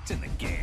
locked in the game.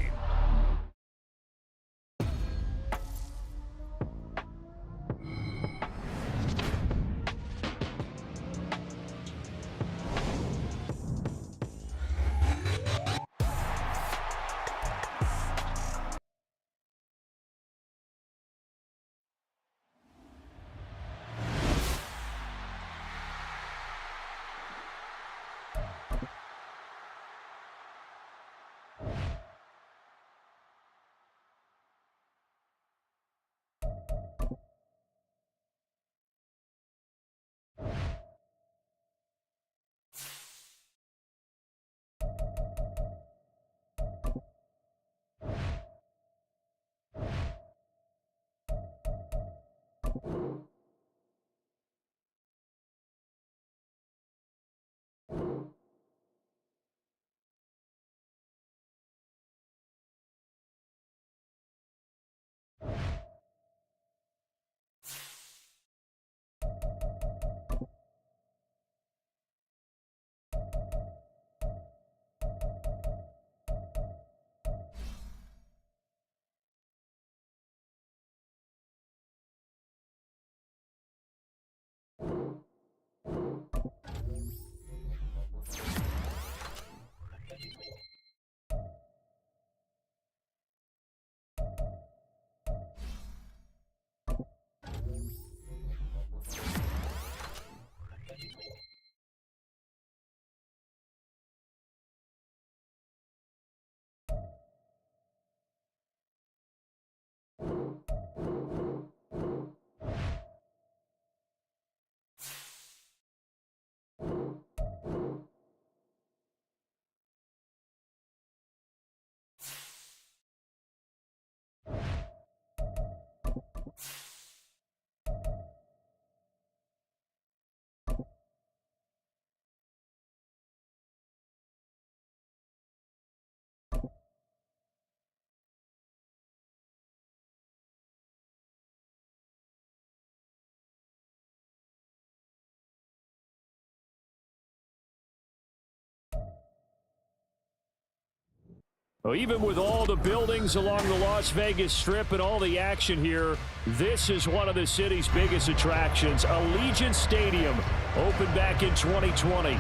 Well, even with all the buildings along the Las Vegas Strip and all the action here, this is one of the city's biggest attractions. Allegiant Stadium opened back in 2020.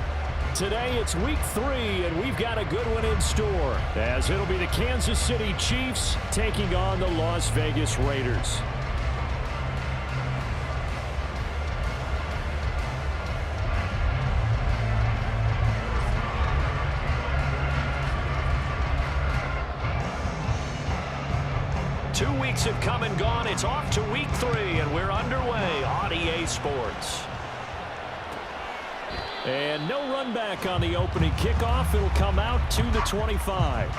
Today it's week 3, and we've got a good one in store, as it'll be the Kansas City Chiefs taking on the Las Vegas Raiders. Two weeks have come and gone. It's off to week 3, and we're underway on EA Sports. And no run back on the opening kickoff. It'll come out to the 25.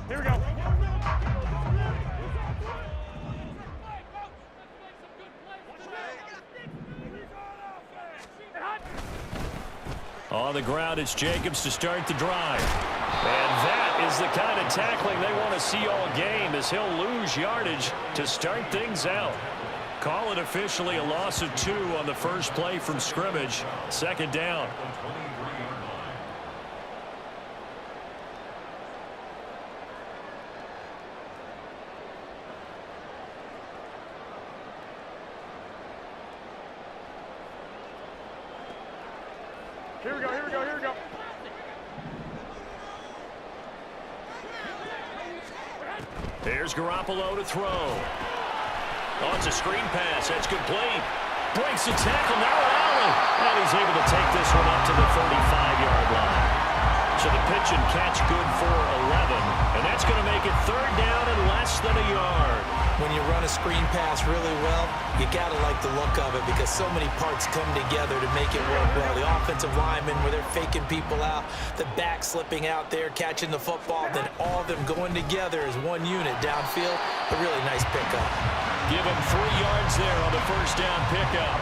Here we go. On the ground, it's Jacobs to start the drive. And that is the kind of tackling they want to see all game, as he'll lose yardage to start things out. Call it officially a loss of 2 on the first play from scrimmage. Second down. Here we go, here we go, here we go. There's Garoppolo to throw. Oh, it's a screen pass. That's complete. Breaks the tackle. Now Allen. And he's able to take this one up to the 35-yard line. So the pitch and catch good for 11. And that's going to make it third down and less than a yard. When you run a screen pass really well, you got to like the look of it because so many parts come together to make it work well. The offensive linemen, where they're faking people out, the back slipping out there, catching the football, then all of them going together as one unit downfield. A really nice pickup. Give him 3 yards there on the first down pickup.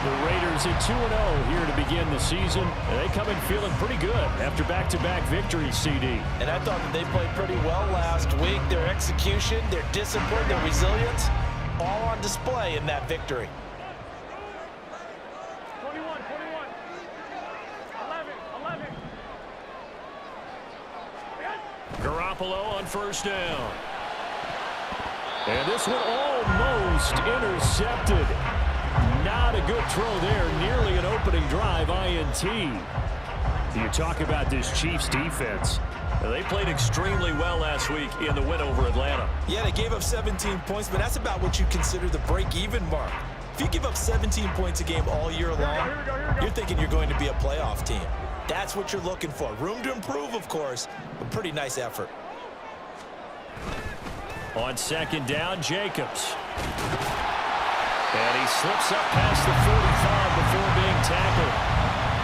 The Raiders at 2-0 here to begin the season. And they come in feeling pretty good after back-to-back victories, CD. And I thought that they played pretty well last week. Their execution, their discipline, their resilience, all on display in that victory. 21, 11. Garoppolo on first down. And this one almost intercepted. Not a good throw there. Nearly an opening drive INT. You talk about this Chiefs defense. They played extremely well last week in the win over Atlanta. Yeah, they gave up 17 points, but that's about what you consider the break-even mark. If you give up 17 points a game all year long, you're thinking you're going to be a playoff team. That's what you're looking for. Room to improve, of course, but pretty nice effort. On second down, Jacobs. And he slips up past the 45 before being tackled.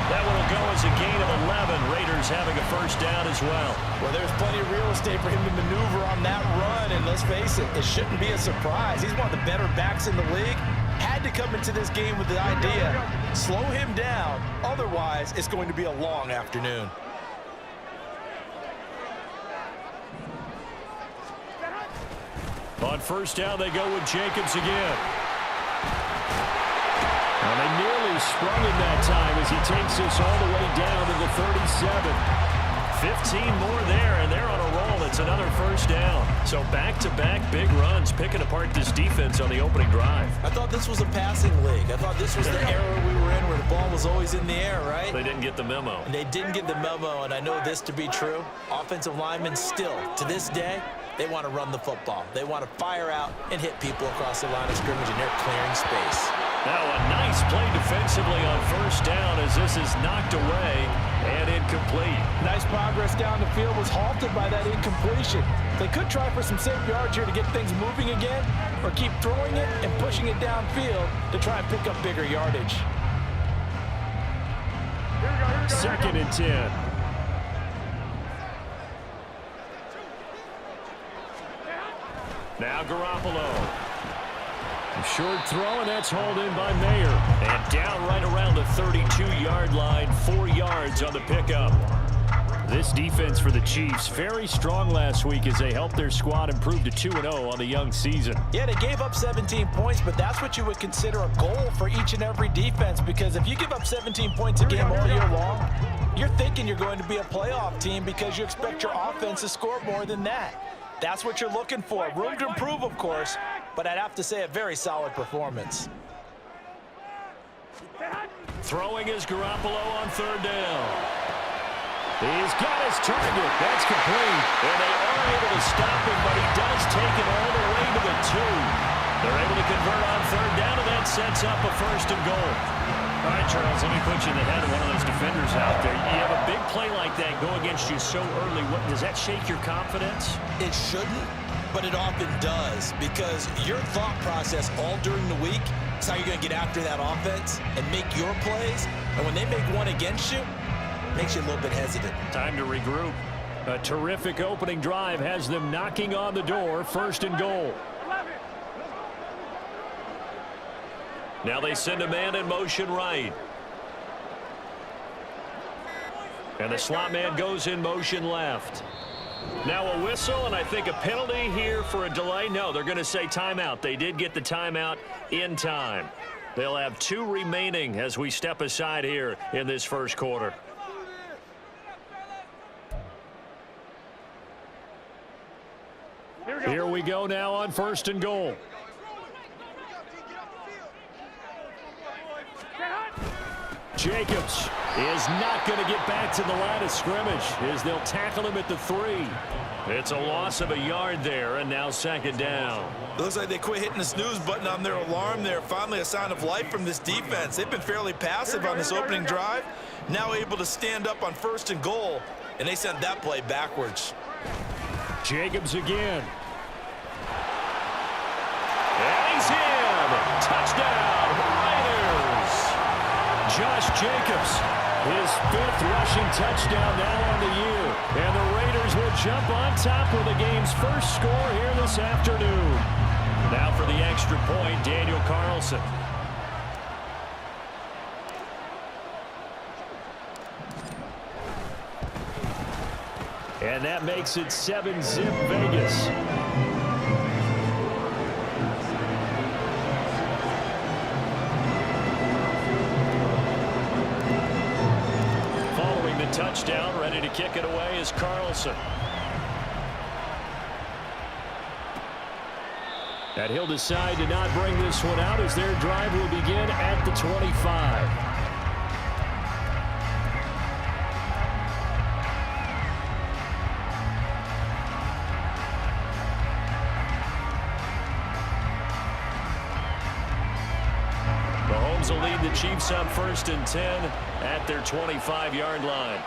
That one will go as a gain of 11. Raiders having a first down as well. Well, there's plenty of real estate for him to maneuver on that run, and let's face it, it shouldn't be a surprise. He's one of the better backs in the league. Had to come into this game with the idea, slow him down, otherwise it's going to be a long afternoon. On first down, they go with Jacobs again. And they nearly sprung him that time as he takes us all the way down to the 37. 15 more there, and they're on a roll. It's another first down. So back-to-back big runs, picking apart this defense on the opening drive. I thought this was a passing league. I thought this was the era we were in where the ball was always in the air, right? They didn't get the memo. And they didn't get the memo, and I know this to be true. Offensive linemen still, to this day, they want to run the football. They want to fire out and hit people across the line of scrimmage, and they're clearing space. Now a nice play defensively on first down as this is knocked away and incomplete. Nice progress down the field was halted by that incompletion. They could try for some safe yards here to get things moving again, or keep throwing it and pushing it downfield to try and pick up bigger yardage. Second and 10. Now Garoppolo. Short throw, and that's hauled in by Mayer. And down right around the 32-yard line, 4 yards on the pickup. This defense for the Chiefs, very strong last week as they helped their squad improve to 2-0 on the young season. Yeah, they gave up 17 points, but that's what you would consider a goal for each and every defense, because if you give up 17 points a game all year long, you're thinking you're going to be a playoff team because you expect your offense to score more than that. That's what you're looking for. Room to improve, of course, but I'd have to say a very solid performance. Throwing is Garoppolo on third down. He's got his target. That's complete. And they are able to stop him, but he does take it all the way to the 2. They're able to convert on third down, and that sets up a first and goal. All right, Charles, let me put you in the head of one of those defenders out there. You have a big play like that go against you so early. Does that shake your confidence? It shouldn't, but it often does, because your thought process all during the week is how you're going to get after that offense and make your plays. And when they make one against you, it makes you a little bit hesitant. Time to regroup. A terrific opening drive has them knocking on the door. First and goal. Now they send a man in motion right. And the slot man goes in motion left. Now a whistle, and I think a penalty here for a delay. No, they're going to say timeout. They did get the timeout in time. They'll have 2 remaining as we step aside here in this first quarter. Here we go now on first and goal. Jacobs is not going to get back to the line of scrimmage as they'll tackle him at the 3. It's a loss of a yard there, and now second down. It looks like they quit hitting the snooze button on their alarm there. Finally a sign of life from this defense. They've been fairly passive on this opening drive. Now able to stand up on first and goal, and they sent that play backwards. Jacobs again. And he's in. Touchdown, Raiders. Josh Jacobs, his 5th rushing touchdown now on the year. And the Raiders will jump on top with the game's first score here this afternoon. Now for the extra point, Daniel Carlson. And that makes it 7-zip Vegas. Following the touchdown, ready to kick it away is Carlson. And he'll decide to not bring this one out as their drive will begin at the 25. Mahomes will lead the Chiefs on 1st and 10 at their 25-yard line.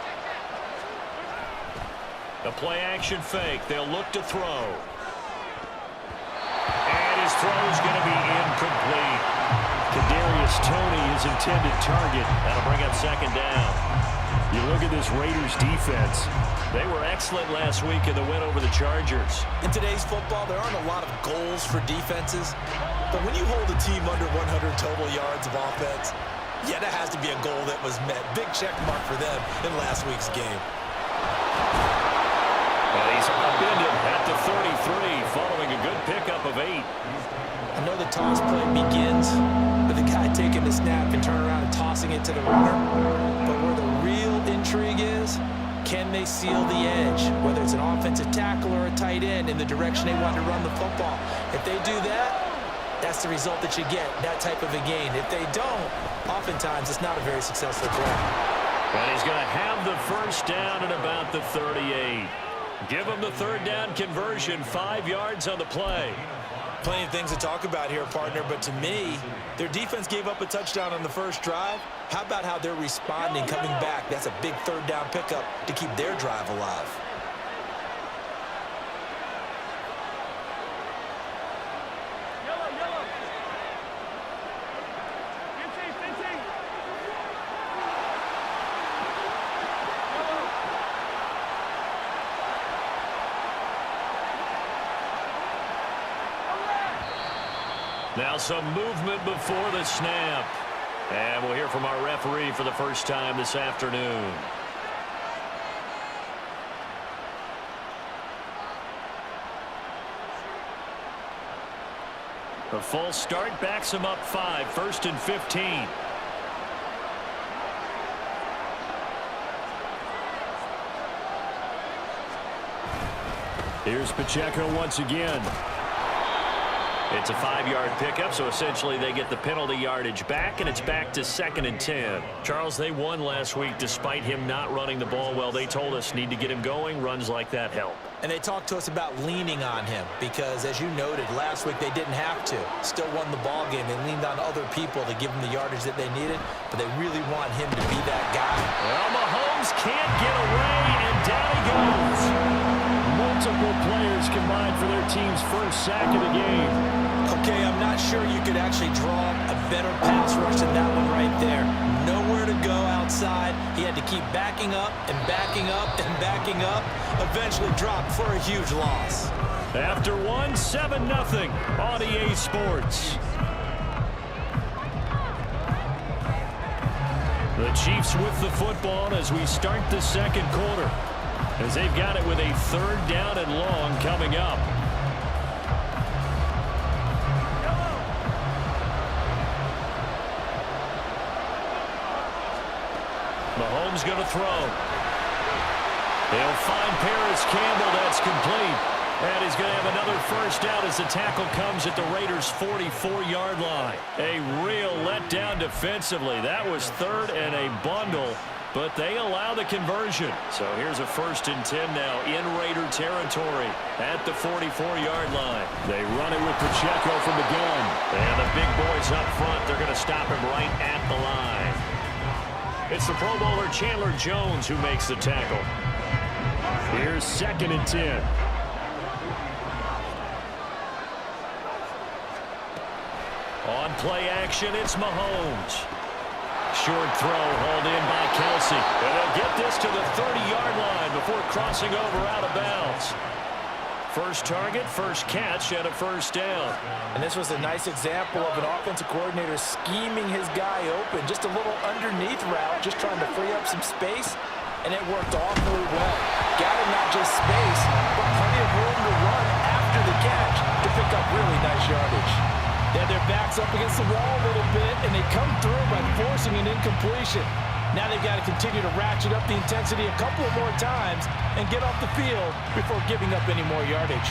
The play action fake. They'll look to throw. His throw is going to be incomplete. Kadarius Toney, his intended target. That'll bring up 2nd down. You look at this Raiders defense. They were excellent last week in the win over the Chargers. In today's football, there aren't a lot of goals for defenses. But when you hold a team under 100 total yards of offense, yeah, that has to be a goal that was met. Big check mark for them in last week's game. And he's upended at the 33 following a good pickup of 8. I know the toss play begins with the guy taking the snap and turning around and tossing it to the runner. But where the real intrigue is, can they seal the edge, whether it's an offensive tackle or a tight end, in the direction they want to run the football? If they do that, that's the result that you get, that type of a gain. If they don't, oftentimes it's not a very successful play. And he's going to have the 1st down at about the 38. Give him the 3rd down conversion, 5 yards on the play. Plenty of things to talk about here, partner, but to me, their defense gave up a touchdown on the first drive. How about how they're responding, coming back? That's a big 3rd down pickup to keep their drive alive. Now some movement before the snap. And we'll hear from our referee for the first time this afternoon. A false start backs him up 5, 1st and 15. Here's Pacheco once again. It's a 5-yard pickup, so essentially they get the penalty yardage back, and it's back to 2nd and 10. Charles, they won last week despite him not running the ball well. They told us need to get him going. Runs like that help. And they talked to us about leaning on him because, as you noted, last week they didn't have to. Still won the ball game. They leaned on other people to give them the yardage that they needed, but they really want him to be that guy. Well, Mahomes can't get away, and down he goes. Multiple players combined for their team's 1st sack of the game. Okay, I'm not sure you could actually draw a better pass rush than that one right there. Nowhere to go outside. He had to keep backing up and backing up and backing up. Eventually dropped for a huge loss. After 1, 7-0 on EA Sports. The Chiefs with the football as we start the 2nd quarter, as they've got it with a 3rd down and long coming up. Mahomes going to throw. They'll find Paris Campbell. That's complete. And he's going to have another 1st down as the tackle comes at the Raiders' 44-yard line. A real letdown defensively. That was 3rd and a bundle, but they allow the conversion. So here's a 1st and 10 now in Raider territory at the 44-yard line. They run it with Pacheco from the gun. And the big boys up front, they're going to stop him right at the line. It's the Pro Bowler Chandler Jones who makes the tackle. Here's 2nd and 10. On play action, it's Mahomes. Short throw hauled in by Kelsey. And they'll get this to the 30-yard line before crossing over out of bounds. First target, first catch, and a 1st down. And this was a nice example of an offensive coordinator scheming his guy open. Just a little underneath route, just trying to free up some space. and it worked awfully well. Got him not just space, but plenty of room to run after the catch to pick up really nice yardage. They had their backs up against the wall a little bit, and they come through by forcing an incompletion. Now they've got to continue to ratchet up the intensity a couple of more times and get off the field before giving up any more yardage.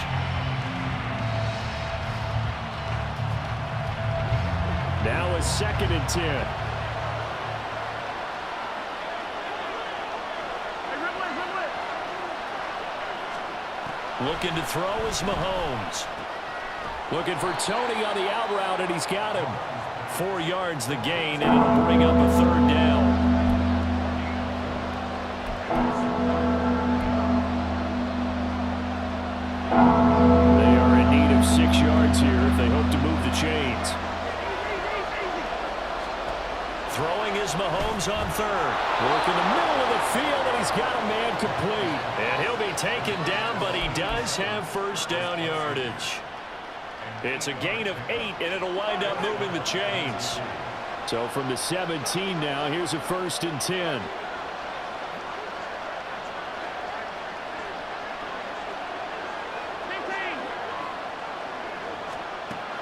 Now a 2nd and 10. Looking to throw is Mahomes. Looking for Tony on the out route, and he's got him. 4 yards the gain, and it'll bring up a 3rd down. They are in need of 6 yards here if they hope to move the chains. Throwing is Mahomes on 3rd. Work in the middle of the field, and he's got a man complete. And he'll be taken down, but he does have 1st down yardage. It's a gain of 8, and it'll wind up moving the chains. So from the 17 now, here's a 1st and 10.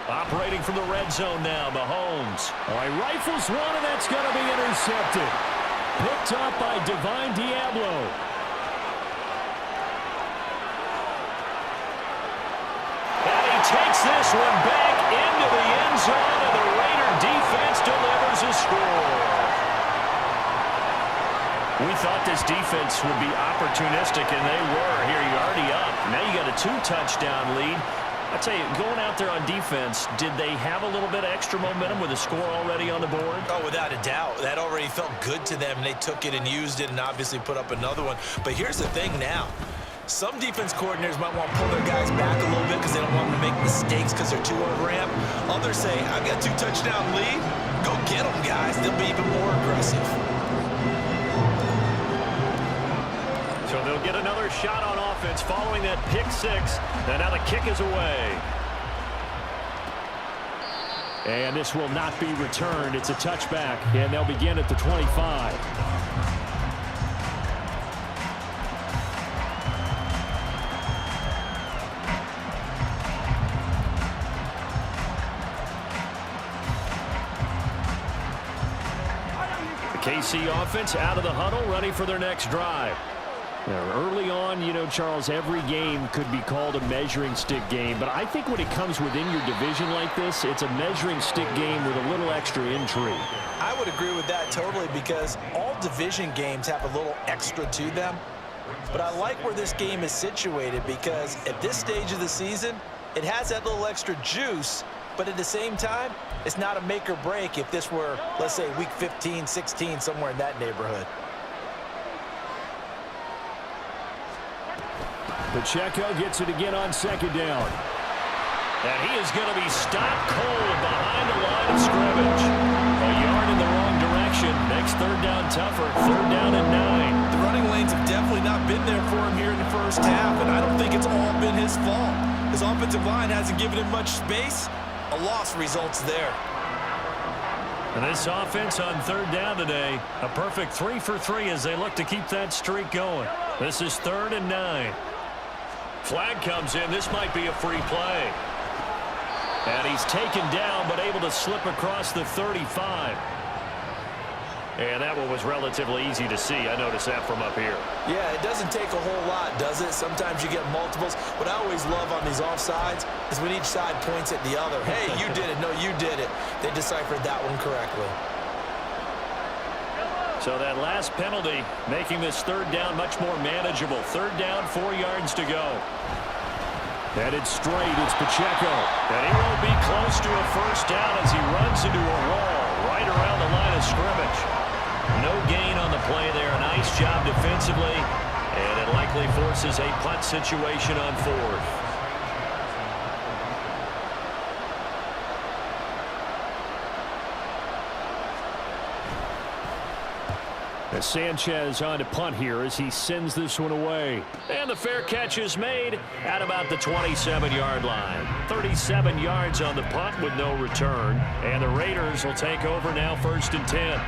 Operating from the red zone now, Mahomes. All right, rifles one, and that's going to be intercepted. Picked up by Divine Diablo. And he takes this one back into the end zone, and the Raider defense delivers a score. We thought this defense would be opportunistic, and they were. Here, you're already up. Now you got a 2-touchdown lead. I tell you, going out there on defense, did they have a little bit of extra momentum with a score already on the board? Oh, without a doubt. That already felt good to them. They took it and used it and obviously put up another one. But here's the thing now. Some defense coordinators might want to pull their guys back a little bit because they don't want them to make mistakes because they're too over-ramped. Others say, I've got a 2-touchdown lead. Go get them, guys. They'll be even more aggressive. So they'll get another shot on offense following that pick 6. And now the kick is away. And this will not be returned. It's a touchback, and they'll begin at the 25. The KC offense out of the huddle, ready for their next drive. Now, early on, you know, Charles, every game could be called a measuring stick game, but I think when it comes within your division like this, it's a measuring stick game with a little extra intrigue. I would agree with that totally because all division games have a little extra to them. But I like where this game is situated because at this stage of the season, it has that little extra juice, but at the same time, it's not a make or break if this were, let's say, week 15, 16, somewhere in that neighborhood. Pacheco gets it again on 2nd down. And he is going to be stopped cold behind the line of scrimmage. A yard in the wrong direction. Makes 3rd down tougher. 3rd down and 9. The running lanes have definitely not been there for him here in the first half, and I don't think it's all been his fault. His offensive line hasn't given him much space. A loss results there. And this offense on 3rd down today, a perfect 3 for 3 as they look to keep that streak going. This is 3rd and 9. Flag comes in. This might be a free play. And he's taken down but able to slip across the 35. And that one was relatively easy to see. I noticed that from up here. Yeah, it doesn't take a whole lot, does it? Sometimes you get multiples. What I always love on these offsides is when each side points at the other. Hey, you did it. No, you did it. They deciphered that one correctly. So that last penalty making this 3rd down much more manageable. 3rd down, 4 yards to go. Headed straight, it's Pacheco. And he won't be close to a 1st down as he runs into a wall right around the line of scrimmage. No gain on the play there. Nice job defensively. And it likely forces a punt situation on 4th. As Sanchez on to punt here as he sends this one away. And the fair catch is made at about the 27-yard line. 37 yards on the punt with no return. And the Raiders will take over now 1st and 10.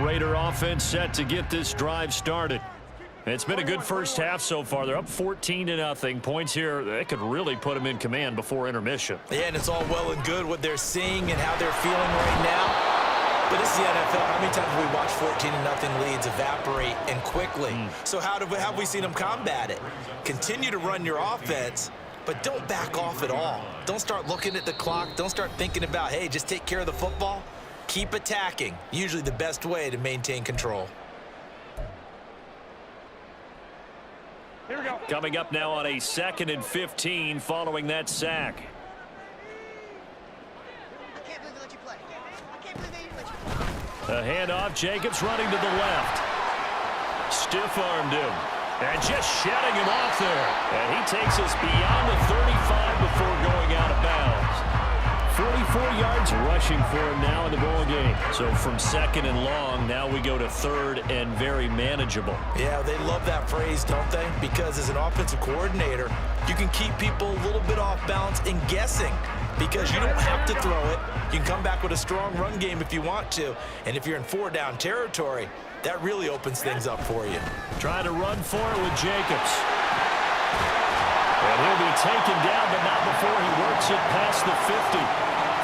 Raider offense set to get this drive started. It's been a good first half so far. They're up 14-0. Points here, that could really put them in command before intermission. Yeah, and it's all well and good what they're seeing and how they're feeling right now. But it's the NFL. How many times have we watched 14-0 leads evaporate and quickly? So how have we seen them combat it? Continue to run your offense, but don't back off at all. Don't start looking at the clock. Don't start thinking about, hey, just take care of the football. Keep attacking. Usually the best way to maintain control. Here we go. Coming up now on a 2nd and 15 following that sack. I can't believe they let you play. I can't believe they even let you play. A handoff, Jacobs running to the left. Stiff-armed him. And just shedding him off there. And he takes us beyond the 35 before going out of bounds. 44 yards rushing for him now in the ball game. So from 2nd and long, now we go to 3rd and very manageable. Yeah, they love that phrase, don't they? Because as an offensive coordinator, you can keep people a little bit off balance and guessing because you don't have to throw it. You can come back with a strong run game if you want to. And if you're in 4-down territory, that really opens things up for you. Trying to run for it with Jacobs. And he'll be taken down, but not before he works it past the 50.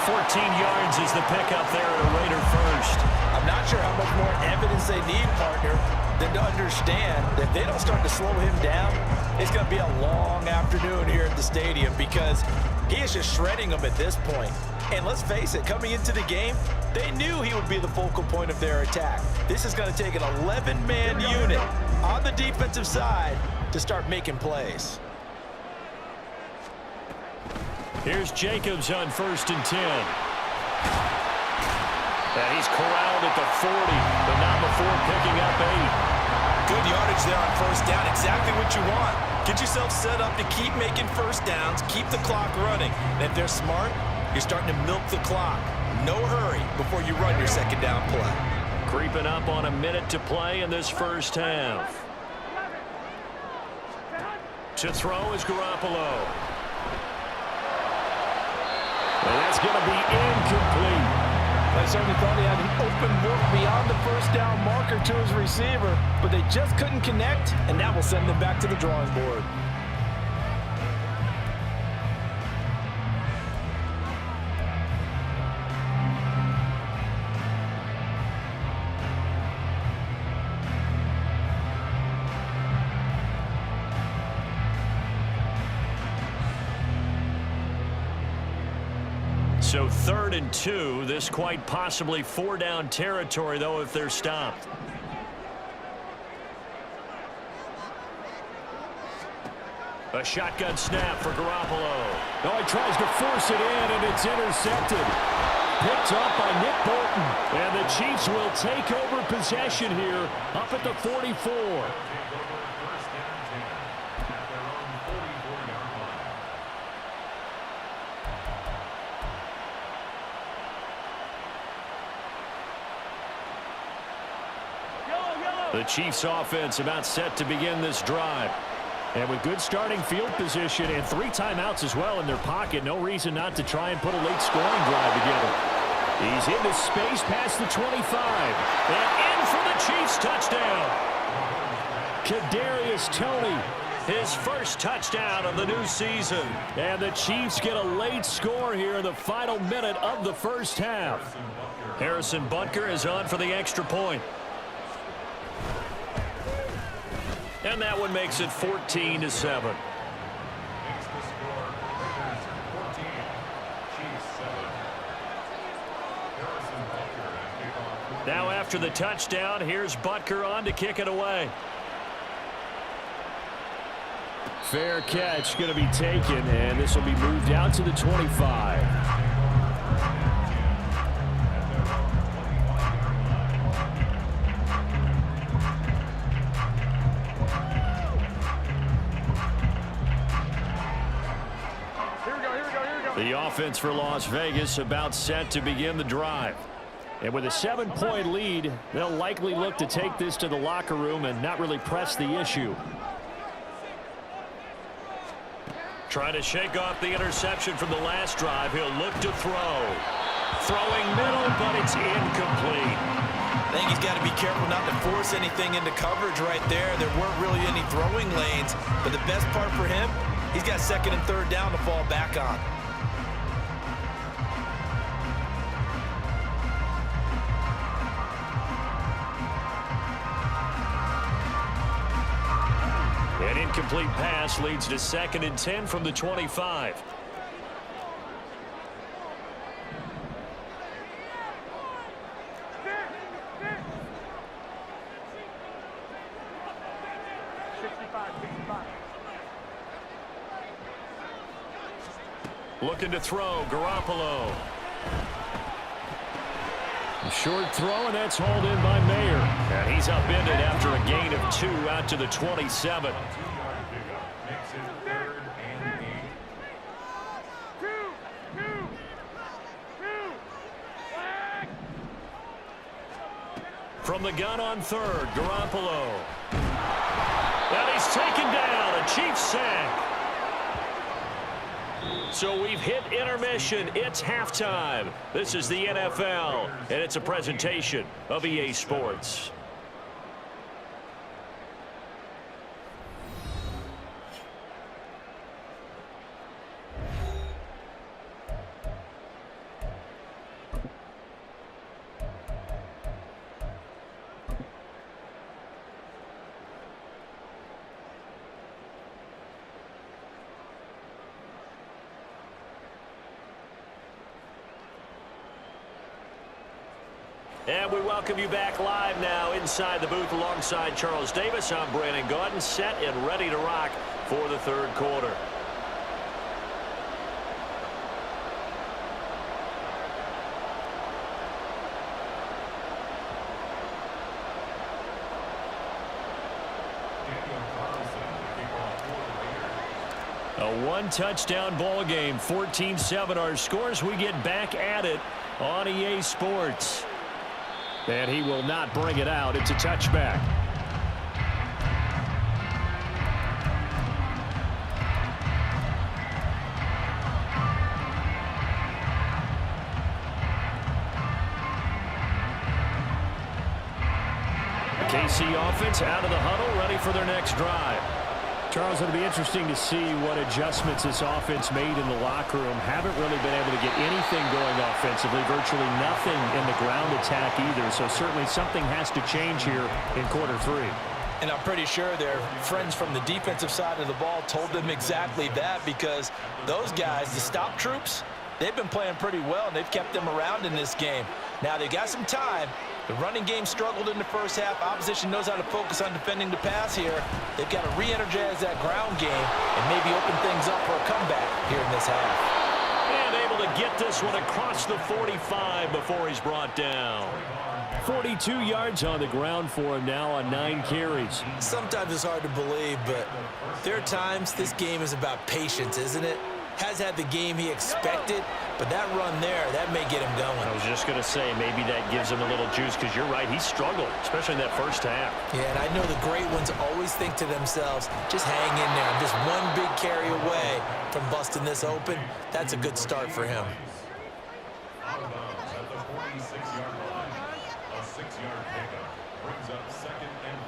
14 yards is the pickup there at a Raider first. I'm not sure how much more evidence they need, partner, than to understand that if they don't start to slow him down, it's going to be a long afternoon here at the stadium because he is just shredding them at this point. And let's face it, coming into the game, they knew he would be the focal point of their attack. This is going to take an 11-man unit on the defensive side to start making plays. Here's Jacobs on 1st and 10. And he's corralled at the 40, but not before picking up 8. Good yardage there on 1st down. Exactly what you want. Get yourself set up to keep making 1st downs, keep the clock running. And if they're smart, you're starting to milk the clock. No hurry before you run your 2nd down play. Creeping up on a minute to play in this first half. To throw is Garoppolo. And that's going to be incomplete. I certainly thought he had an open look beyond the 1st down marker to his receiver, but they just couldn't connect, and that will send them back to the drawing board. So 3rd and 2, this quite possibly 4-down territory, though, if they're stopped. A shotgun snap for Garoppolo. Oh, he tries to force it in, and it's intercepted. Picked up by Nick Bolton. And the Chiefs will take over possession here up at the 44. The Chiefs offense about set to begin this drive. And with good starting field position and 3 timeouts as well in their pocket, no reason not to try and put a late scoring drive together. He's into space past the 25. And in for the Chiefs touchdown. Kadarius Toney, his first touchdown of the new season. And the Chiefs get a late score here in the final minute of the first half. Harrison Butker is on for the extra point. And that one makes it 14-7. Now after the touchdown, here's Butker on to kick it away. Fair catch going to be taken, and this will be moved out to the 25. The offense for Las Vegas about set to begin the drive. And with a 7-point lead, they'll likely look to take this to the locker room and not really press the issue. Trying to shake off the interception from the last drive. He'll look to throw. Throwing middle, but it's incomplete. I think he's got to be careful not to force anything into coverage right there. There weren't really any throwing lanes, but the best part for him, he's got second and third down to fall back on. An incomplete pass leads to 2nd and 10 from the 25. Looking to throw, Garoppolo. A short throw, and that's hauled in by Mayer. And he's upended after a gain of 2 out to the 27. From the gun on 3rd, Garoppolo. And he's taken down, a Chiefs sack. So we've hit intermission. It's halftime. This is the NFL, and it's a presentation of EA Sports. And we welcome you back live now inside the booth alongside Charles Davis. I'm Brandon Gaudin, set and ready to rock for the 3rd quarter. A 1-touchdown ball game, 14-7 our scores. We get back at it on EA Sports. And he will not bring it out. It's a touchback. KC offense out of the huddle, ready for their next drive. Charles, it'll be interesting to see what adjustments this offense made in the locker room. Haven't really been able to get anything going offensively, virtually nothing in the ground attack either. So certainly something has to change here in quarter 3. And I'm pretty sure their friends from the defensive side of the ball told them exactly that, because those guys, the stop troops, they've been playing pretty well, and they've kept them around in this game. Now they got some time. The running game struggled in the first half. Opposition knows how to focus on defending the pass here. They've got to re-energize that ground game and maybe open things up for a comeback here in this half. And able to get this one across the 45 before he's brought down. 42 yards on the ground for him now on 9 carries. Sometimes it's hard to believe, but there are times this game is about patience, isn't it? Has had the game he expected, but that run there, that may get him going. I was just going to say, maybe that gives him a little juice, because you're right, he struggled, especially in that first half. Yeah, and I know the great ones always think to themselves, just hang in there. I'm just one big carry away from busting this open. That's a good start for him. Out of bounds at the 46-yard line. A 6-yard pickup brings up 2nd and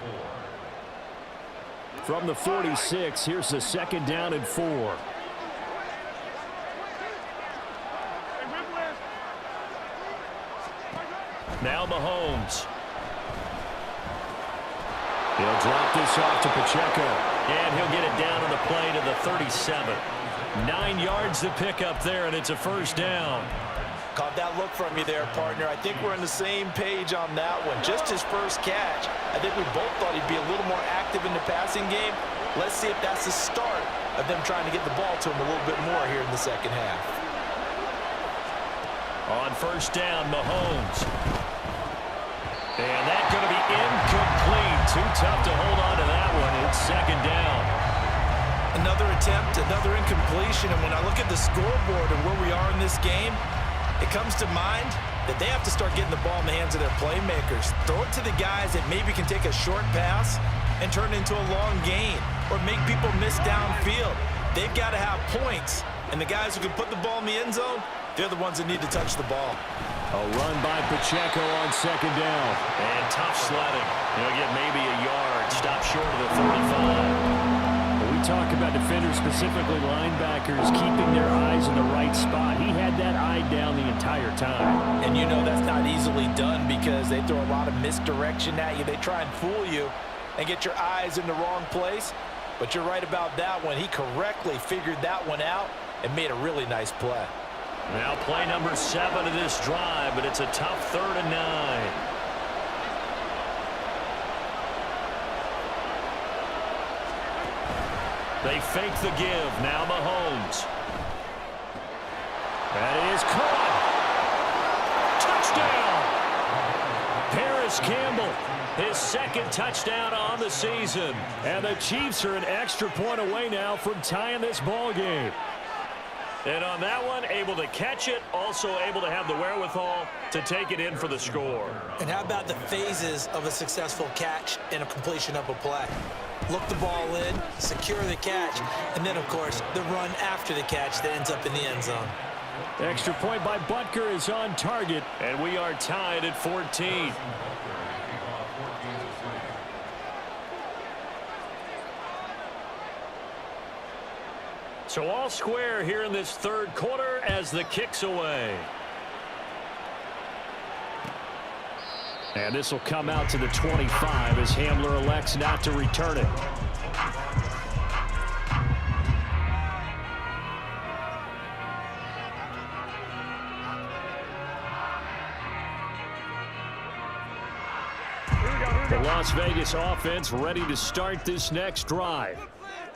4. From the 46, here's the 2nd down and 4. Now Mahomes. He'll drop this off to Pacheco. And he'll get it down on the play to the 37. 9 yards to pick up there, and it's a 1st down. Caught that look from you there, partner. I think we're on the same page on that one. Just his first catch. I think we both thought he'd be a little more active in the passing game. Let's see if that's the start of them trying to get the ball to him a little bit more here in the second half. On 1st down, Mahomes. And that's going to be incomplete. Too tough to hold on to that one. It's 2nd down. Another attempt, another incompletion. And when I look at the scoreboard and where we are in this game, it comes to mind that they have to start getting the ball in the hands of their playmakers. Throw it to the guys that maybe can take a short pass and turn it into a long gain, or make people miss downfield. They've got to have points. And the guys who can put the ball in the end zone, they're the ones that need to touch the ball. A run by Pacheco on second down. And tough sledding. He'll get maybe a yard. Stop short of the 35. When we talk about defenders, specifically linebackers, keeping their eyes in the right spot. He had that eye down the entire time. And you know that's not easily done because they throw a lot of misdirection at you. They try and fool you and get your eyes in the wrong place. But you're right about that one. He correctly figured that one out and made a really nice play. Now play number 7 of this drive, but it's a tough 3rd and 9. They fake the give. Now Mahomes. That is caught. Touchdown. Paris Campbell, his 2nd touchdown on the season. And the Chiefs are an extra point away now from tying this ball game. And on that one, able to catch it, also able to have the wherewithal to take it in for the score. And how about the phases of a successful catch and a completion of a play? Look the ball in, secure the catch, and then, of course, the run after the catch that ends up in the end zone. Extra point by Butker is on target. And we are tied at 14. So all square here in this 3rd quarter as the kick's away. And this will come out to the 25 as Hamler elects not to return it. The Las Vegas offense ready to start this next drive.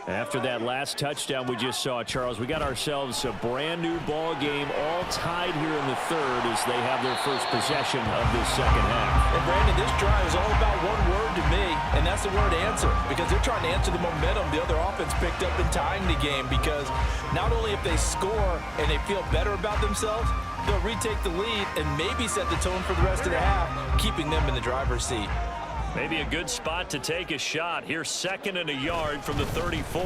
After that last touchdown we just saw, Charles, we got ourselves a brand new ball game, all tied here in the 3rd as they have their first possession of this 2nd half. And Brandon, this drive is all about one word to me, and that's the word answer, because they're trying to answer the momentum the other offense picked up in tying the game, because not only if they score and they feel better about themselves, they'll retake the lead and maybe set the tone for the rest of the half, keeping them in the driver's seat. Maybe a good spot to take a shot. Here's 2nd and a yard from the 34.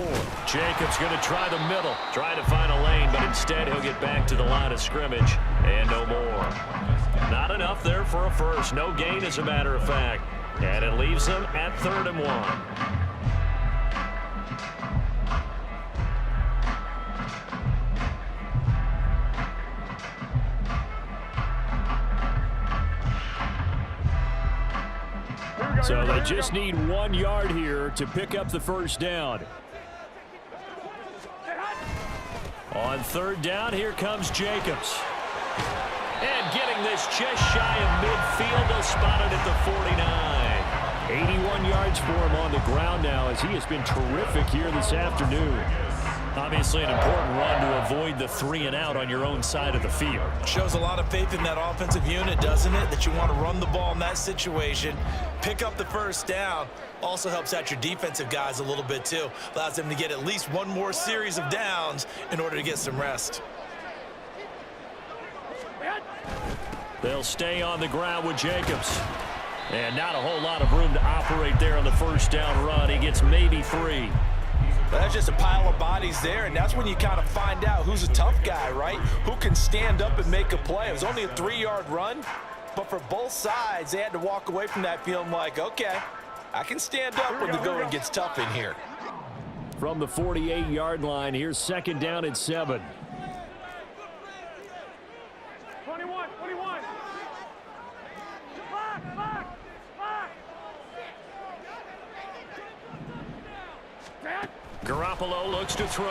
Jacobs going to try the middle. Try to find a lane, but instead he'll get back to the line of scrimmage. And no more. Not enough there for a first. No gain, as a matter of fact. And it leaves them at 3rd and 1. So they just need 1 yard here to pick up the first down. On 3rd down, here comes Jacobs. And getting this just shy of midfield, they'll spot it at the 49. 81 yards for him on the ground now as he has been terrific here this afternoon. Obviously an important run to avoid the 3 and out on your own side of the field. Shows a lot of faith in that offensive unit, doesn't it? That you want to run the ball in that situation, pick up the first down. Also helps out your defensive guys a little bit too. Allows them to get at least 1 more series of downs in order to get some rest. They'll stay on the ground with Jacobs. And not a whole lot of room to operate there on the first down run. He gets maybe 3. But that's just a pile of bodies there, and that's when you kind of find out who's a tough guy, right? Who can stand up and make a play. It was only a 3-yard run, but for both sides, they had to walk away from that feeling like, okay, I can stand up when the going gets tough in here. From the 48-yard line, here's 2nd down and 7. 21. Back. Garoppolo looks to throw.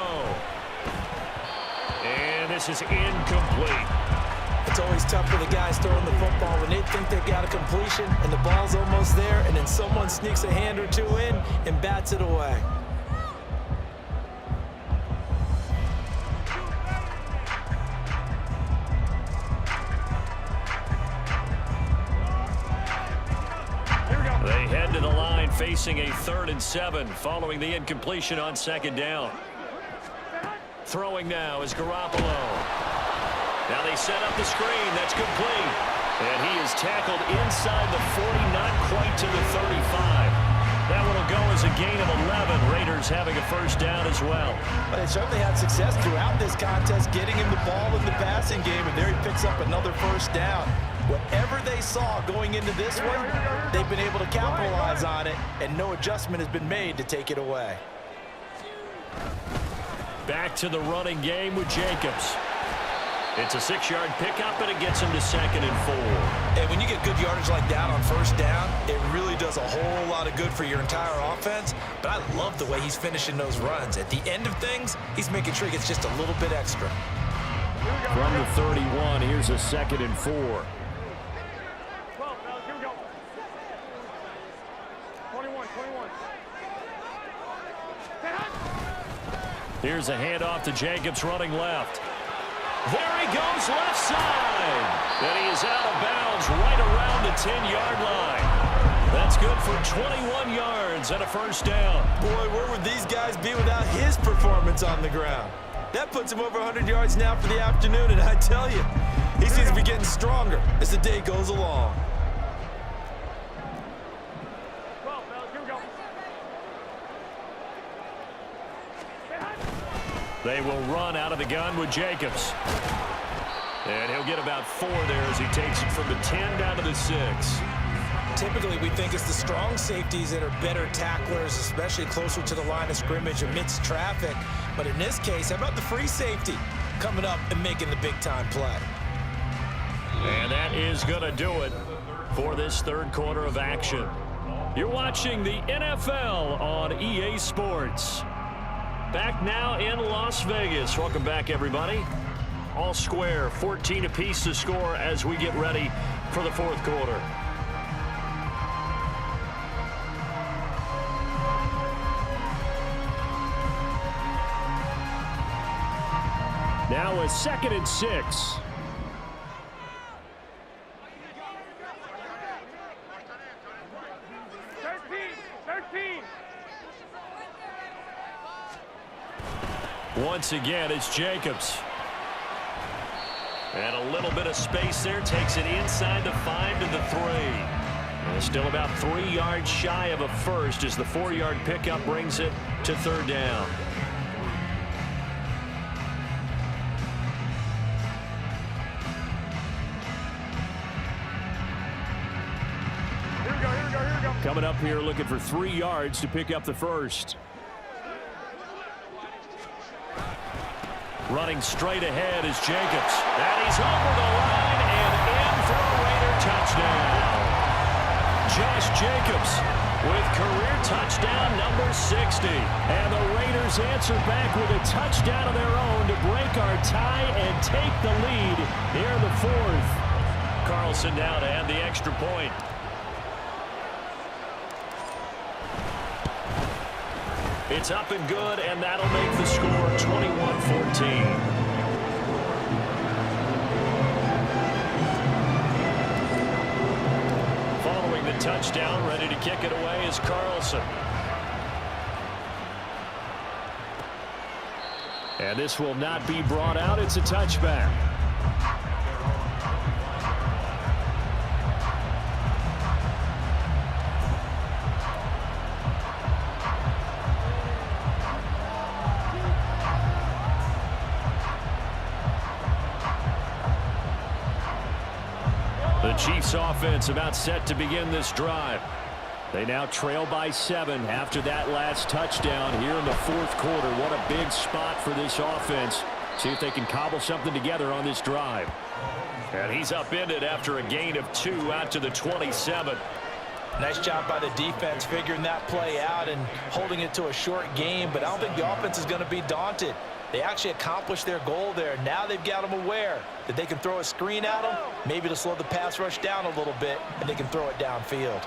And this is incomplete. It's always tough for the guys throwing the football when they think they've got a completion and the ball's almost there, and then someone sneaks a hand or 2 in and bats it away. They head to the line facing a 3rd and 7 following the incompletion on 2nd down. Throwing now is Garoppolo. Now they set up the screen. That's complete. And he is tackled inside the 40, not quite to the 35. That one will go was a gain of 11. Raiders having a first down as well. But they certainly had success throughout this contest, getting him the ball in the passing game, and there he picks up another first down. Whatever they saw going into this one, they've been able to capitalize on it, and no adjustment has been made to take it away. Back to the running game with Jacobs. It's a 6-yard pickup, and it gets him to 2nd and 4. And when you get good yardage like that on first down, it really does a whole lot of good for your entire offense. But I love the way he's finishing those runs. At the end of things, he's making sure he gets just a little bit extra. From the 31, here's a 2nd and 4. 12, here we go. 21. Here's a handoff to Jacobs running left. There he goes left side. And he is out of bounds right around the 10-yard line. That's good for 21 yards and a first down. Boy, where would these guys be without his performance on the ground? That puts him over 100 yards now for the afternoon, and I tell you, he seems to be getting stronger as the day goes along. 12, here we go. They will run out of the gun with Jacobs. And he'll get about 4 there as he takes it from the 10 down to the 6. Typically, we think it's the strong safeties that are better tacklers, especially closer to the line of scrimmage amidst traffic. But in this case, how about the free safety coming up and making the big-time play? And that is going to do it for this third quarter of action. You're watching the NFL on EA Sports. Back now in Las Vegas. Welcome back, everybody. All square, 14 apiece to score as we get ready for the fourth quarter. Now a 2nd and 6. Once again, it's Jacobs. And a little bit of space there. Takes it inside the 5 to the 3. And still about 3 yards shy of a first as the 4-yard pickup brings it to 3rd down. Here we go. Coming up here looking for 3 yards to pick up the first. Running straight ahead is Jacobs. And he's over the line and in for a Raider touchdown. Josh Jacobs with career touchdown number 60. And the Raiders answer back with a touchdown of their own to break our tie and take the lead here in the 4th. Carlson now to add the extra point. It's up and good, and that'll make the score 21-14. Following the touchdown, ready to kick it away is Carlson. And this will not be brought out. It's a touchback. The Chiefs offense about set to begin this drive. They now trail by 7 after that last touchdown here in the 4th quarter. What a big spot for this offense. See if they can cobble something together on this drive. And he's upended after a gain of 2 out to the 27. Nice job by the defense figuring that play out and holding it to a short game, but I don't think the offense is going to be daunted. They actually accomplished their goal there. Now they've got them aware that they can throw a screen at them, maybe to slow the pass rush down a little bit, and they can throw it downfield.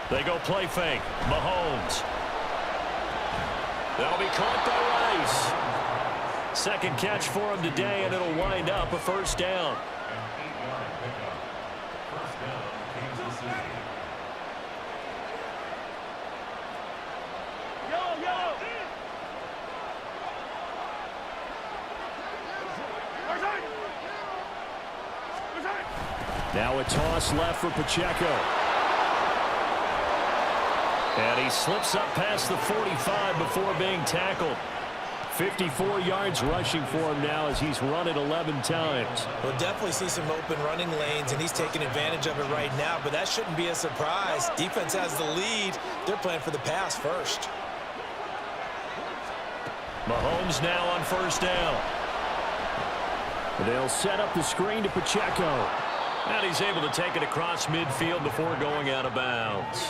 They go play fake. Mahomes. That'll be caught by Rice. Second catch for him today, and it'll wind up a first down. Now a toss left for Pacheco. And he slips up past the 45 before being tackled. 54 yards rushing for him now as he's run it 11 times. We'll definitely see some open running lanes, and he's taking advantage of it right now, but that shouldn't be a surprise. Defense has the lead. They're playing for the pass first. Mahomes now on first down. They'll set up the screen to Pacheco. And he's able to take it across midfield before going out of bounds.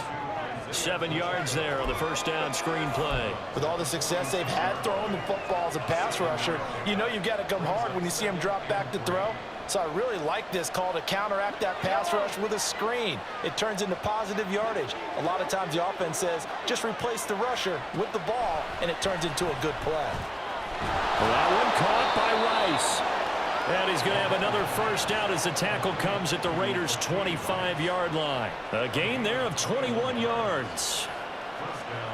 7 yards there on the first down screen play. With all the success they've had throwing the football as a pass rusher, you know you've got to come hard when you see him drop back to throw. So I really like this call to counteract that pass rush with a screen. It turns into positive yardage. A lot of times the offense says, just replace the rusher with the ball, and it turns into a good play. Well, that one caught by Rice. And he's going to have another first down as the tackle comes at the Raiders' 25-yard line. A gain there of 21 yards.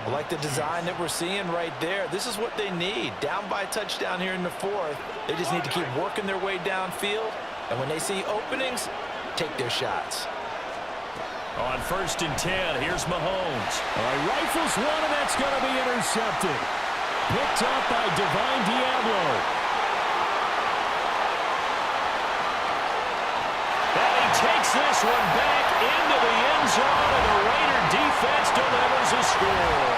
I like the design that we're seeing right there. This is what they need. Down by a touchdown here in the fourth. They just need to keep working their way downfield. And when they see openings, take their shots. On first and 10, here's Mahomes. Rifles one, and that's going to be intercepted. Picked up by Divine Diablo. Takes this one back into the end zone, and the Raider defense delivers a score.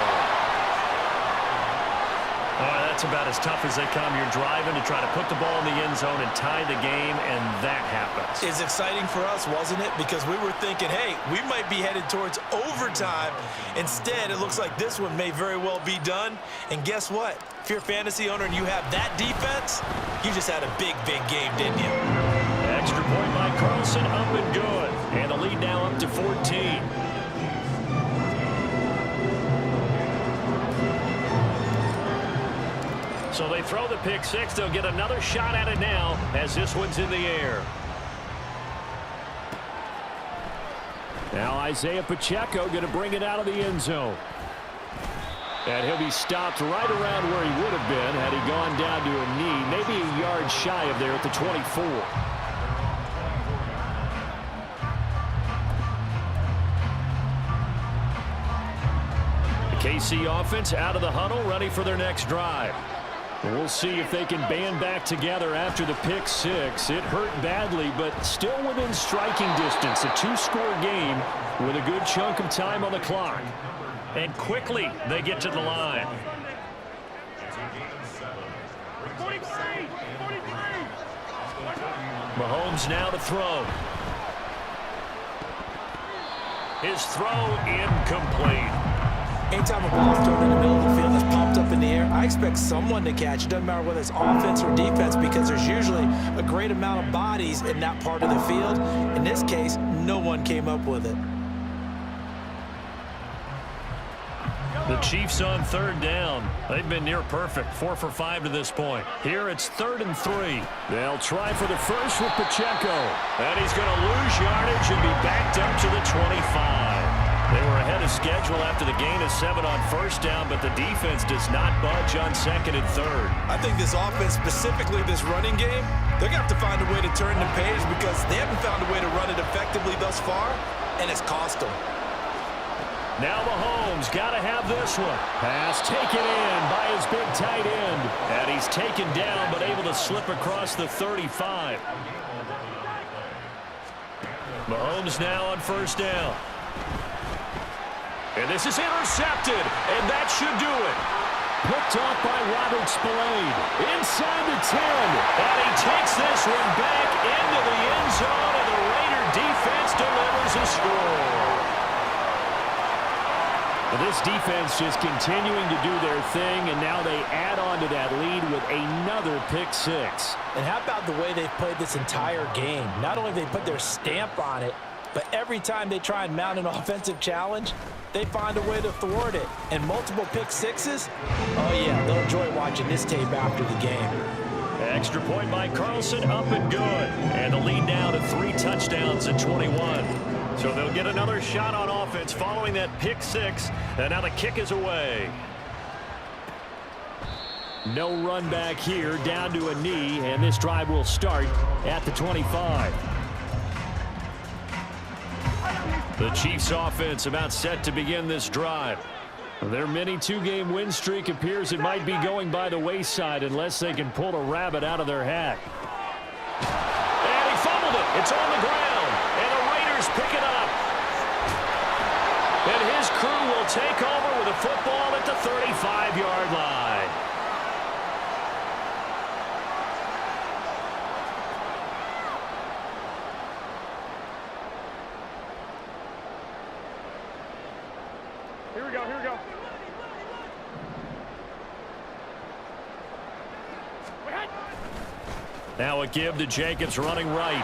That's about as tough as they come. You're driving to try to put the ball in the end zone and tie the game, and that happens. It's exciting for us, wasn't it? Because we were thinking, hey, we might be headed towards overtime. Instead, it looks like this one may very well be done. And guess what? If you're a fantasy owner and you have that defense, you just had a big, big game, didn't you? Extra point by Carlson, up and good. And the lead now up to 14. So they throw the pick six. They'll get another shot at it now as this one's in the air. Now Isaiah Pacheco going to bring it out of the end zone. And he'll be stopped right around where he would have been had he gone down to a knee, maybe a yard shy of there at the 24. KC offense out of the huddle, ready for their next drive. We'll see if they can band back together after the pick six. It hurt badly, but still within striking distance. A two-score game with a good chunk of time on the clock. And quickly they get to the line. 43! Mahomes now to throw. His throw incomplete. Anytime a ball is thrown in the middle of the field that's popped up in the air, I expect someone to catch. It doesn't matter whether it's offense or defense because there's usually a great amount of bodies in that part of the field. In this case, no one came up with it. The Chiefs on third down. They've been near perfect, 4 for 5 to this point. Here it's 3rd and 3. They'll try for the first with Pacheco. And he's going to lose yardage and be backed up to the 25. They were ahead of schedule after the gain of 7 on first down, but the defense does not budge on 2nd and 3rd. I think this offense, specifically this running game, they're going to have to find a way to turn the page because they haven't found a way to run it effectively thus far, and it's cost them. Now Mahomes got to have this one. Pass taken in by his big tight end. And he's taken down but able to slip across the 35. Mahomes now on first down. And this is intercepted, and that should do it. Picked off by Robert Spillane. Inside the 10. And he takes this one back into the end zone, and the Raider defense delivers a score. This defense just continuing to do their thing, and now they add on to that lead with another pick six. And how about the way they've played this entire game? Not only have they put their stamp on it, but every time they try and mount an offensive challenge, they find a way to thwart it. And multiple pick sixes? Oh, yeah, they'll enjoy watching this tape after the game. Extra point by Carlson, up and good. And the lead now to 3 touchdowns at 21. So they'll get another shot on offense following that pick six. And now the kick is away. No run back here, down to a knee. And this drive will start at the 25. The Chiefs offense about set to begin this drive. Their mini two-game win streak appears it might be going by the wayside unless they can pull a rabbit out of their hat. And he fumbled it. It's on the ground. And the Raiders pick it up. And his crew will take over with a football at the 35-yard line. Here we go, here we go. Now a give to Jacobs running right.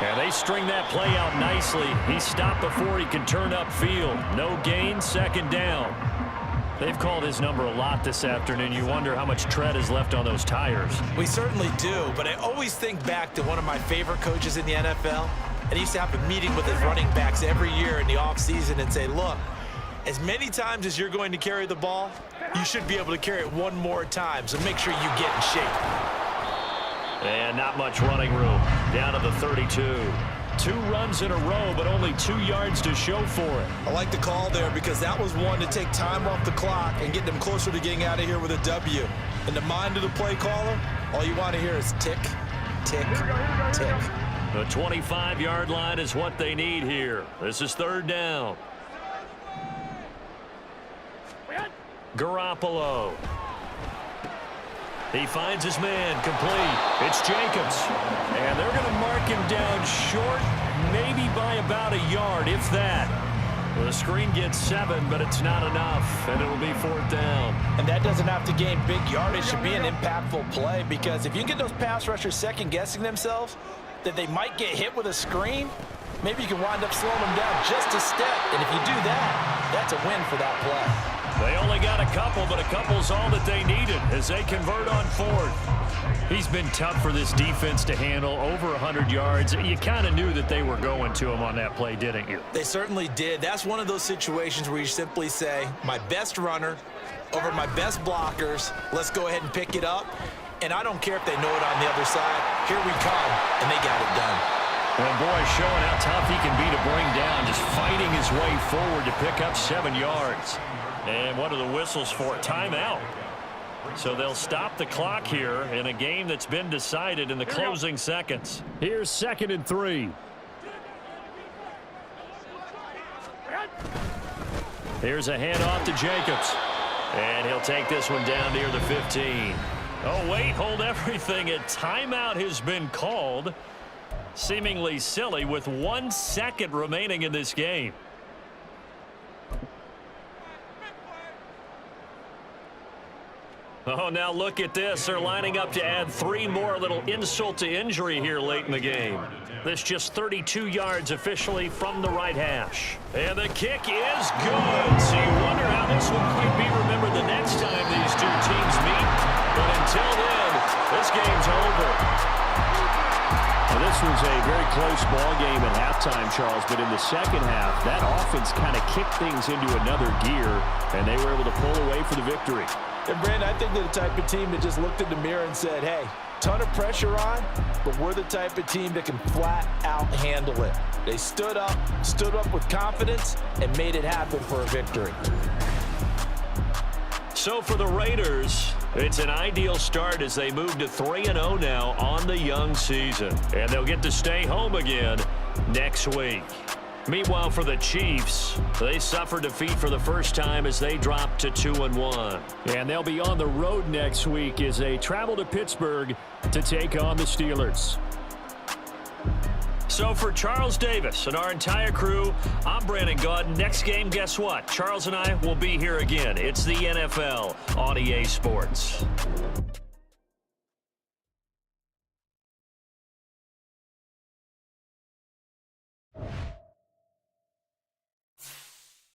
And they string that play out nicely. He stopped before he can turn upfield. No gain, second down. They've called his number a lot this afternoon. You wonder how much tread is left on those tires. We certainly do, but I always think back to one of my favorite coaches in the NFL. And he used to have a meeting with his running backs every year in the offseason and say, look, as many times as you're going to carry the ball, you should be able to carry it one more time, so make sure you get in shape. And not much running room. Down to the 32. 2 runs in a row, but only 2 yards to show for it. I like the call there because that was one to take time off the clock and get them closer to getting out of here with a W. In the mind of the play caller, all you want to hear is tick, tick, tick. The 25-yard line is what they need here. This is third down. Garoppolo. He finds his man complete. It's Jacobs. And they're going to mark him down short, maybe by about a yard, if that. The screen gets 7, but it's not enough, and it'll be fourth down. And that doesn't have to gain big yardage to be an impactful play, because if you can get those pass rushers second-guessing themselves that they might get hit with a screen, maybe you can wind up slowing them down just a step. And if you do that, that's a win for that play. They only got a couple, but a couple's all that they needed as they convert on fourth. He's been tough for this defense to handle, over 100 yards. You kind of knew that they were going to him on that play, didn't you? They certainly did. That's one of those situations where you simply say, my best runner over my best blockers, let's go ahead and pick it up. And I don't care if they know it on the other side. Here we come, and they got it done. And boy, showing how tough he can be to bring down, just fighting his way forward to pick up 7 yards. And what are the whistles for? Timeout. So they'll stop the clock here in a game that's been decided in the closing seconds. Here's 2nd and 3. Here's a handoff to Jacobs. And he'll take this one down near the 15. Oh, wait, hold everything. A timeout has been called. Seemingly silly with 1 second remaining in this game. Oh, now look at this. They're lining up to add 3 more, a little insult to injury here late in the game. This just 32 yards officially from the right hash. And the kick is good. So you wonder how this one might be remembered the next time these two teams meet. But until then, this game's over. Well, this was a very close ball game at halftime, Charles, but in the second half, that offense kind of kicked things into another gear, and they were able to pull away for the victory. And, Brandon, I think they're the type of team that just looked in the mirror and said, hey, ton of pressure on, but we're the type of team that can flat out handle it. They stood up with confidence, and made it happen for a victory. So for the Raiders, it's an ideal start as they move to 3-0 now on the young season. And they'll get to stay home again next week. Meanwhile, for the Chiefs, they suffered defeat for the first time as they dropped to 2-1. And they'll be on the road next week as they travel to Pittsburgh to take on the Steelers. So for Charles Davis and our entire crew, I'm Brandon Gaudin. Next game, guess what? Charles and I will be here again. It's the NFL on EA Sports.